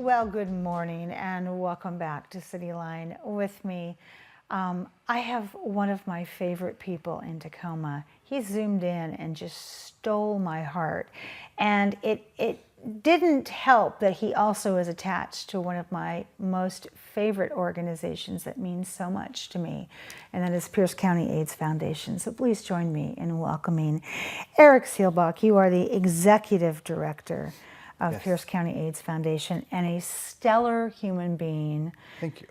Well, good morning and welcome back to CityLine. With me, I have one of my favorite people in Tacoma. He zoomed in and just stole my heart. And it didn't help that he also is attached to one of my most favorite organizations that means so much to me, and that is Pierce County AIDS Foundation. So please join me in welcoming Erick Seelbach. You are the Executive Director of Pierce County AIDS Foundation and a stellar human being. Thank you.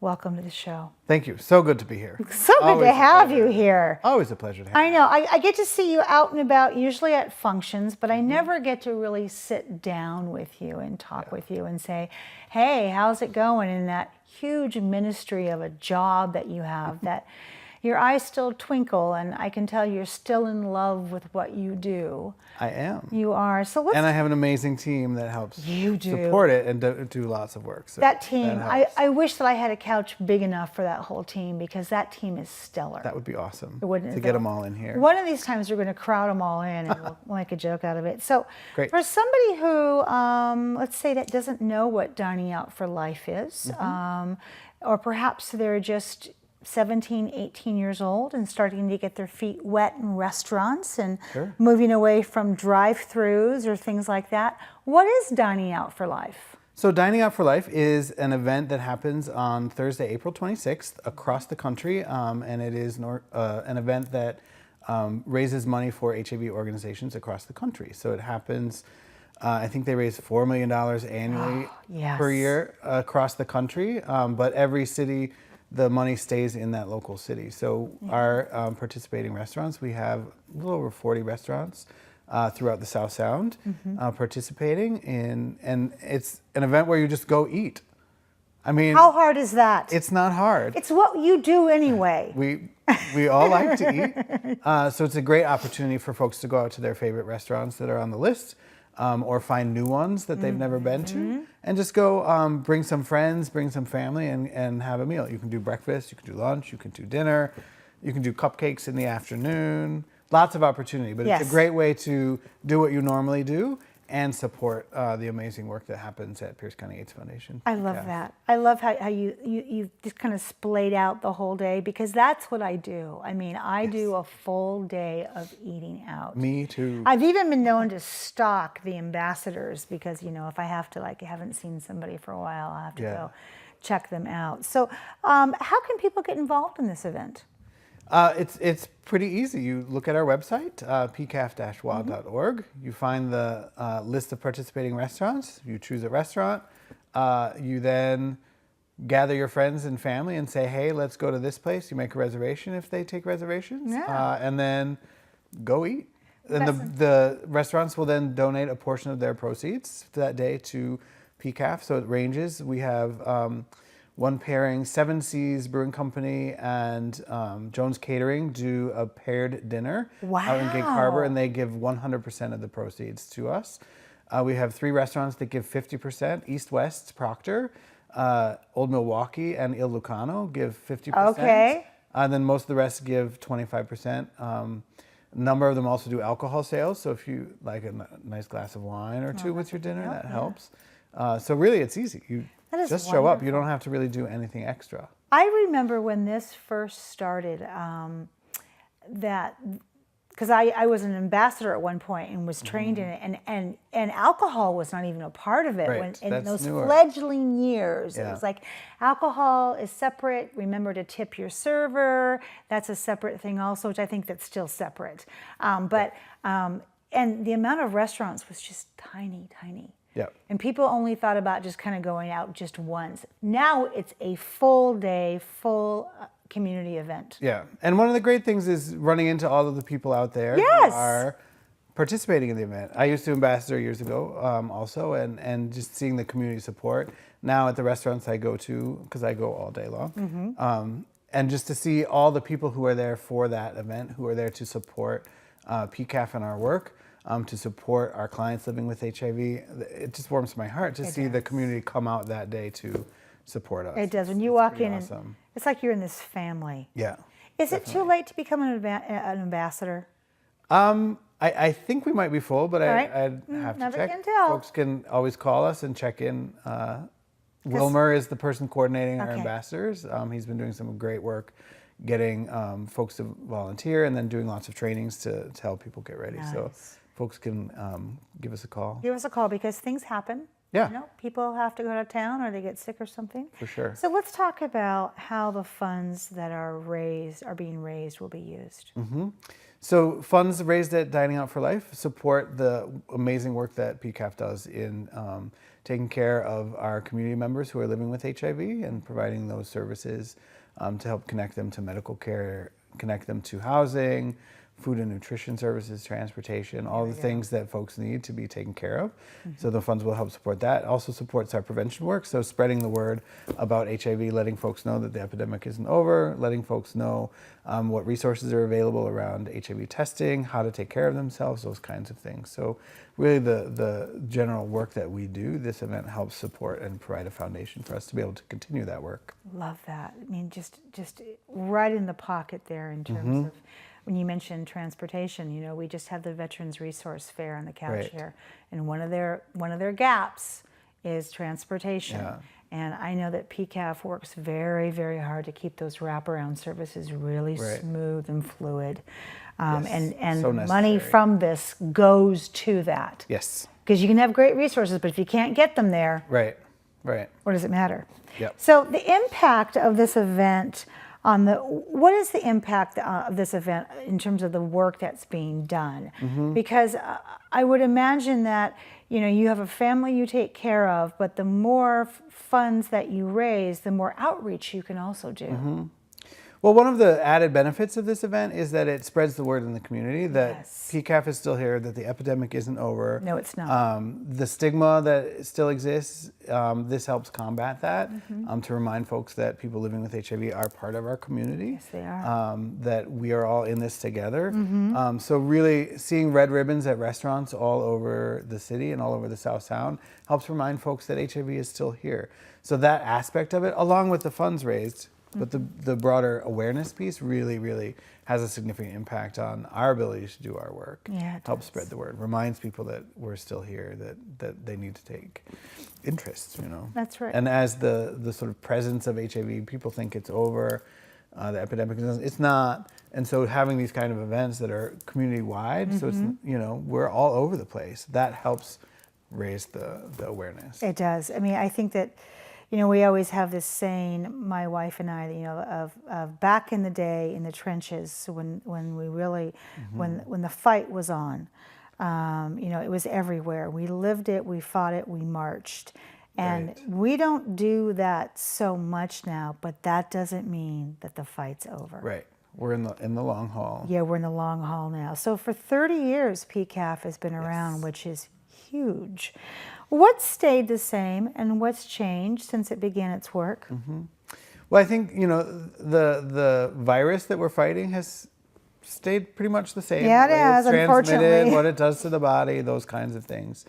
Welcome to the show. Thank you. So good to be here. So good to have you here. Always a pleasure to have you. I know. I get to see you out and about, usually at functions, but I never get to really sit down with you and talk with you and say, hey, how's it going in that huge ministry of a job that you have, that your eyes still twinkle, and I can tell you're still in love with what you do. I am. You are. So let's, and I have an amazing team that helps support it and do lots of work. So that team, I wish that I had a couch big enough for that whole team, because that team is stellar. That would be awesome, wouldn't it, to get them all in here. One of these times we're going to crowd them all in and we'll make a joke out of it. So Great. For somebody who, let's say, that doesn't know what dining out for life is, or perhaps they're just 17, 18 years old and starting to get their feet wet in restaurants and moving away from drive-thrus or things like that. What is Dining Out for Life? So Dining Out for Life is an event that happens on Thursday, April 26th across the country, and it is an event that raises money for HIV organizations across the country. So it happens, I think they raise $4 million annually per year across the country, but every city, the money stays in that local city. So our participating restaurants, we have a little over 40 restaurants throughout the South Sound participating in, and it's an event where you just go eat. I mean, how hard is that? It's not hard. It's what you do anyway. We all like to eat. So it's a great opportunity for folks to go out to their favorite restaurants that are on the list, or find new ones that they've never been to, and just go bring some friends, bring some family, and have a meal. You can do breakfast, you can do lunch, you can do dinner, you can do cupcakes in the afternoon. Lots of opportunity, but it's a great way to do what you normally do and support the amazing work that happens at Pierce County AIDS Foundation. I love that. I love how you just kind of splayed out the whole day, because that's what I do. I mean, I do a full day of eating out. Me too. I've even been known to stalk the ambassadors, because, you know, if I have to, like, I haven't seen somebody for a while, I'll have to go check them out. So how can people get involved in this event? It's pretty easy. You look at our website, pcaf-wa.org. You find the list of participating restaurants. You choose a restaurant. You then gather your friends and family and say, hey, let's go to this place. You make a reservation if they take reservations, and then go eat. And the restaurants will then donate a portion of their proceeds that day to PCAF. So it ranges. We have one pairing, Seven Seas Brewing Company and Jones Catering do a paired dinner out in Gig Harbor, and they give 100% of the proceeds to us. We have 3 restaurants that give 50%, East West Proctor, Old Milwaukee, and Il Lucano give 50%. Okay. And then most of the rest give 25%. A number of them also do alcohol sales, so if you like a nice glass of wine or two with your dinner, that helps. So really, it's easy. You just show up. You don't have to really do anything extra. I remember when this first started, because I was an ambassador at one point and was trained in it, and alcohol was not even a part of it in those fledgling years. It was like, alcohol is separate. Remember to tip your server. That's a separate thing also, which I think that's still separate. And the amount of restaurants was just tiny, tiny. And people only thought about just kind of going out just once. Now it's a full day, full community event. And one of the great things is running into all of the people out there who are participating in the event. I used to ambassador years ago also, and just seeing the community support. Now at the restaurants I go to, because I go all day long, and just to see all the people who are there for that event, who are there to support PCAF and our work, to support our clients living with HIV. It just warms my heart to see the community come out that day to support us. It does. When you walk in, and it's like you're in this family. Yeah. Is it too late to become an ambassador? I think we might be full, but All right. I'd have to Never check. can tell. Folks can always call us and check in. Wilmer is the person coordinating our Okay. ambassadors. He's been doing some great work getting folks to volunteer and then doing lots of trainings to help people get ready. So Nice. folks can give us a call. Give us a call because things happen. Yeah. You know, people have to go to town or they get sick or something. For sure. So let's talk about how the funds that are being raised will be used. So funds raised at Dining Out for Life support the amazing work that PCAF does in taking care of our community members who are living with HIV and providing those services to help connect them to medical care, connect them to housing, food and nutrition services, transportation, all the things that folks need to be taken care of. So the funds will help support that. It also supports our prevention work, so spreading the word about HIV, letting folks know that the epidemic isn't over, letting folks know what resources are available around HIV testing, how to take care of themselves, those kinds of things. So really the general work that we do, this event helps support and provide a foundation for us to be able to continue that work. Love that. I mean, just right in the pocket there in terms of when you mentioned transportation. You know, we just had the Veterans Resource Fair on the couch Right. here, and one of their gaps is transportation. Yeah. And I know that PCAF works very, very hard to keep those wraparound services really Right. smooth and fluid. Yes, And so money necessary. from this goes to that. Yes. Because you can have great resources, but if you can't get them there, Right. Right. what does it matter? Yep. So the impact of this event what is the impact of this event in terms of the work that's being done? Because I would imagine that, you know, you have a family you take care of, but the more funds that you raise, the more outreach you can also do. Well, one of the added benefits of this event is that it spreads the word in the community that Yes. PCAF is still here, that the epidemic isn't over. No, it's not. The stigma that still exists, this helps combat that, to remind folks that people living with HIV are part of our community. Yes, they are. That we are all in this together. So really seeing red ribbons at restaurants all over the city and all over the South Sound helps remind folks that HIV is still here. So that aspect of it, along with the funds raised, but the broader awareness piece really, really has a significant impact on our ability to do our work. Yeah, it Helps does. spread the word, reminds people that we're still here, that they need to take interest, you know. That's right. And as the sort of presence of HIV, people think it's over, the epidemic it's not. And so having these kind of events that are community-wide, so it's, you know, we're all over the place, that helps raise the awareness. It does. I mean, I think that, you know, we always have this saying, my wife and I, you know, of back in the day in the trenches when we really, when the fight was on, you know, it was everywhere. We lived it, we fought it, we marched. And Right. we don't do that so much now, but that doesn't mean that the fight's over. Right. We're in the long haul. Yeah, we're in the long haul now. So for 30 years, PCAF has been around, which is huge. What stayed the same and what's changed since it began its work? Well, I think, you know, the virus that we're fighting has stayed pretty much the same. Yeah, it Way has, it's transmitted, unfortunately. what it does to the body, those kinds of things.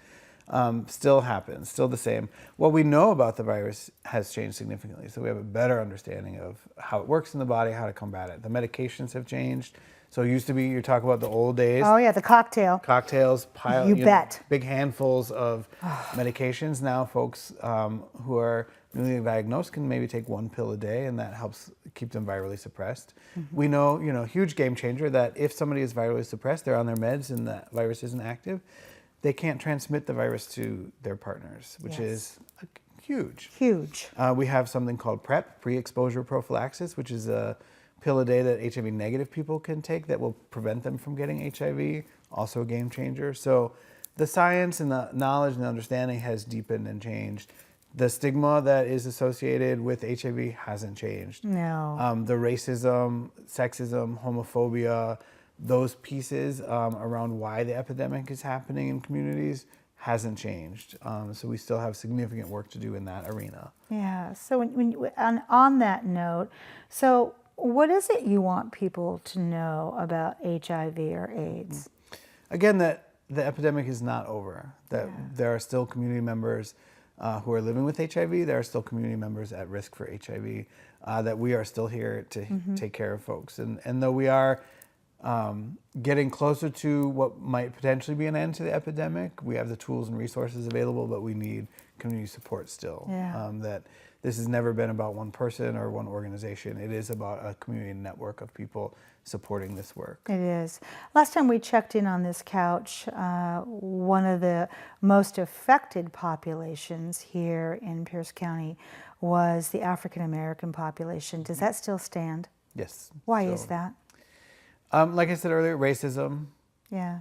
Still happens, still the same. What we know about the virus has changed significantly. So we have a better understanding of how it works in the body, how to combat it. The medications have changed. So it used to be, you talk about the old days. Oh yeah, the cocktail. Cocktails, You know, bet. big handfuls of medications. Now folks who are newly diagnosed can maybe take one pill a day, and that helps keep them virally suppressed. We know, you know, huge game changer, that if somebody is virally suppressed, they're on their meds and that virus isn't active, they can't transmit the virus to their partners, which is huge. Huge. We have something called PrEP, pre-exposure prophylaxis, which is a pill a day that HIV negative people can take that will prevent them from getting HIV, also a game changer. So the science and the knowledge and the understanding has deepened and changed. The stigma that is associated with HIV hasn't changed. No. The racism, sexism, homophobia, those pieces around why the epidemic is happening in communities hasn't changed. So we still have significant work to do in that arena. Yeah. So on that note, so what is it you want people to know about HIV or AIDS? Again, that the epidemic is not over, that there are still community members who are living with HIV, there are still community members at risk for HIV, that we are still here to take care of folks. And though we are getting closer to what might potentially be an end to the epidemic. We have the tools and resources available, but we need community support still. Yeah. That this has never been about one person or one organization. It is about a community network of people supporting this work. It is. Last time we checked in on this couch, one of the most affected populations here in Pierce County was the African American population. Does that still stand? Yes. Why is that? Like I said earlier, racism, Yeah.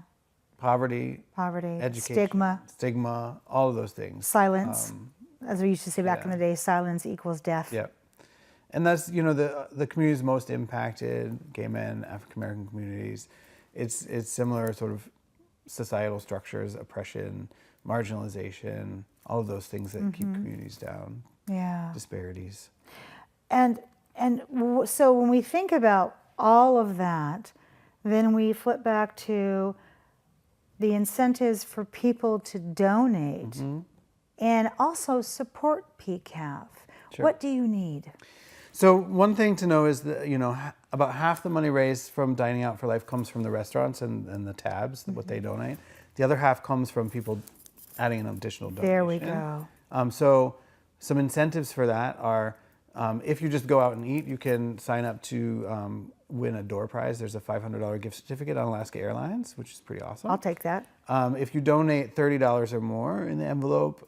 poverty, education, stigma, all of those things. Silence. As we used to say back in the day, silence equals death. Yeah. And that's, the communities most impacted, gay men, African American communities. It's similar sort of societal structures, oppression, marginalization, all of those things that keep communities down. Yeah. Disparities. So when we think about all of that, then we flip back to the incentives for people to donate and also support PCAF. Sure. What do you need? So one thing to know is that, about half the money raised from Dining Out for Life comes from the restaurants and the tabs, what they donate. The other half comes from people adding an additional donation. There we go. So some incentives for that are, if you just go out and eat, you can sign up to win a door prize. There's a $500 gift certificate on Alaska Airlines, which is pretty awesome. I'll take that. If you donate $30 or more in the envelope,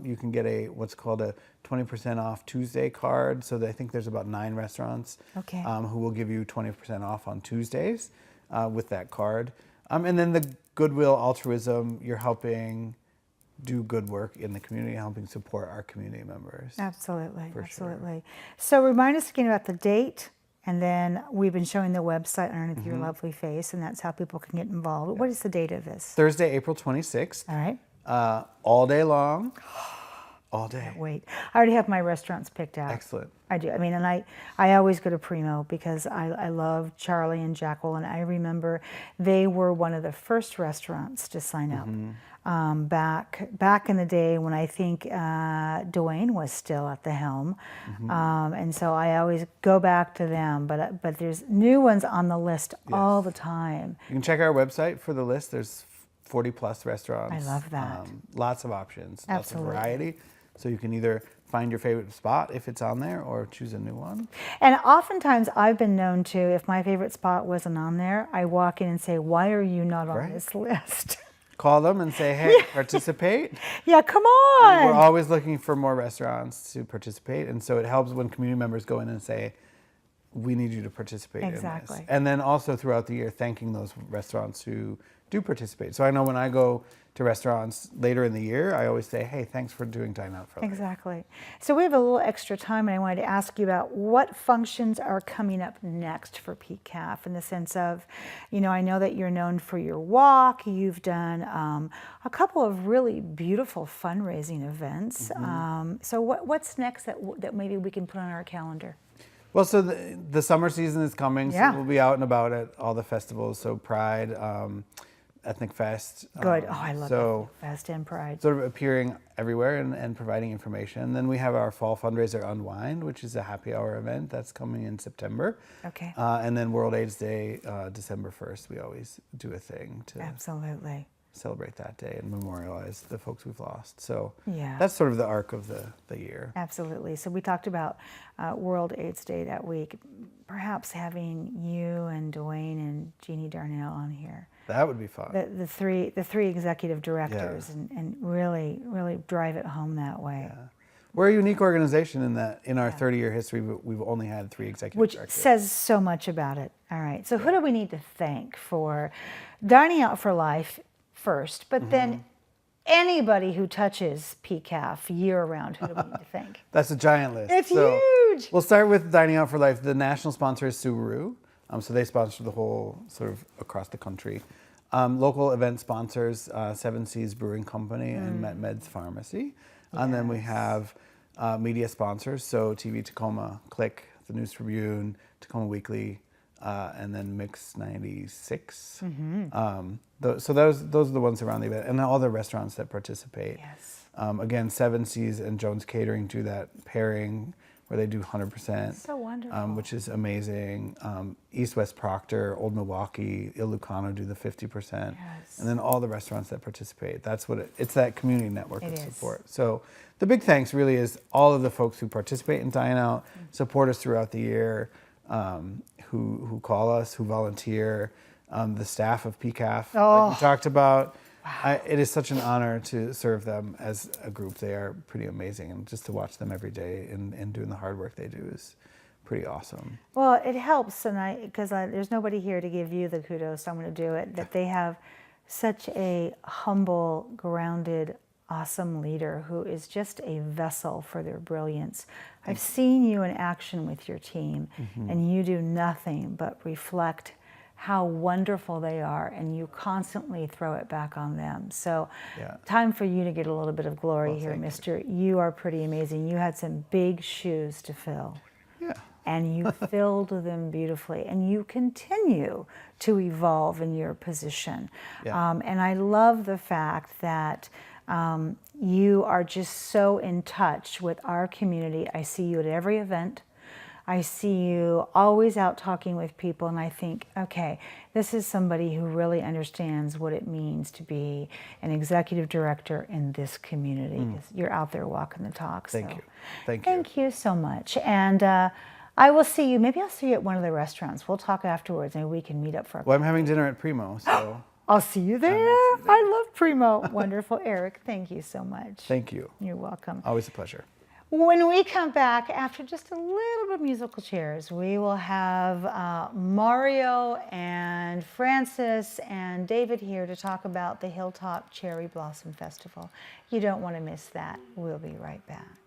you can get what's called a 20% off Tuesday card. So I think there's about 9 restaurants who will give you 20% off on Tuesdays with that card. And then the goodwill altruism, you're helping do good work in the community, helping support our community members. Absolutely, absolutely. Sure. So remind us again about the date, and then we've been showing the website underneath your lovely face, and that's how people can get involved. What is the date of this? Thursday, April 26th. All right. All day long. All day. Can't wait. I already have my restaurants picked out. Excellent. I do. I mean, and I always go to Primo because I love Charlie and Jackal, and I remember they were one of the first restaurants to sign up. Back in the day when I think Dwayne was still at the helm, and so I always go back to them. But there's new ones on the list all the time. You can check our website for the list. There's 40 plus restaurants. I love that. Lots of options. Absolutely. Lots of variety. So you can either find your favorite spot if it's on there, or choose a new one. And oftentimes I've been known to, if my favorite spot wasn't on there, I walk in and say, "Why are you not on this list?" Call them and say, "Hey, participate." Yeah, come on. And we're always looking for more restaurants to participate, and so it helps when community members go in and say, "We need you to participate in this." And then also throughout the year, thanking those restaurants who do participate. So I know when I go to restaurants later in the year, I always say, "Hey, thanks for doing Dine Out for Life." Exactly. So we have a little extra time, and I wanted to ask you about what functions are coming up next for PCAF, in the sense of, I know that you're known for your walk. You've done a couple of really beautiful fundraising events. So what's next that maybe we can put on our calendar? Well, so the summer season is coming, so we'll be out and about at all the festivals. So Pride, Ethnic Fest. Good. I love Ethnic Fest and Pride. Sort of appearing everywhere and providing information. And then we have our fall fundraiser Unwind, which is a happy hour event that's coming in September. Okay. And then World AIDS Day, December 1st, we always do a thing to celebrate that day and memorialize the folks we've lost. So that's sort of the arc of the year. Absolutely. So we talked about World AIDS Day that week. Perhaps having you and Dwayne and Jeannie Darnell on here. That would be fun. The three executive directors and really drive it home that way. Yeah. We're a unique organization in that in our 30-year history, we've only had 3 executive directors. Which says so much about it. All right. So who do we need to thank for Dining Out for Life first, but then anybody who touches PCAF year-round, who do we need to thank? That's a giant list. It's huge. We'll start with Dining Out for Life. The national sponsor is Subaru. So they sponsor the whole sort of across the country. Local event sponsors, 7 Seas Brewing Company and MetMeds Pharmacy. And then we have media sponsors, so TV Tacoma, Click, the News Tribune, Tacoma Weekly, and then Mix 96. So those are the ones around the event, and all the restaurants that participate. Yes. Again, 7 Seas and Jones Catering do that pairing where they do 100%. So wonderful. Which is amazing. East West Proctor, Old Milwaukee, Il Lucano do the 50%. Yes. And then all the restaurants that participate. That's what it's that community network It of is. support. So the big thanks really is all of the folks who participate in Dine Out, support us throughout the year, who call us, who volunteer, the staff of PCAF, like we talked about. It is such an honor to serve them as a group. They are pretty amazing, and just to watch them every day and doing the hard work they do is pretty awesome. Well, it helps, and because there's nobody here to give you the kudos, so I'm going to do it, that they have such a humble, grounded, awesome leader who is just a vessel for their brilliance. I've seen you in action with your team, and you do nothing but reflect how wonderful they are, and you constantly throw it back on them. So time for you to get a little bit of glory here, mister. You are pretty amazing. You had some big shoes to fill. Yeah. And you filled them beautifully, and you continue to evolve in your position. And I love the fact that you are just so in touch with our community. I see you at every event. I see you always out talking with people, and I think, okay, this is somebody who really understands what it means to be an executive director in this community. You're out there walking the talk. Thank you. Thank you so much. And I will see you. Maybe I'll see you at one of the restaurants. We'll talk afterwards, and we can meet up for a Well, I'm having dinner at Primo, so. I'll see you there. I love Primo. Wonderful. Eric, thank you so much. Thank you. You're welcome. Always a pleasure. When we come back, after just a little bit of musical chairs, we will have Mario and Francis and David here to talk about the Hilltop Cherry Blossom Festival. You don't want to miss that. We'll be right back.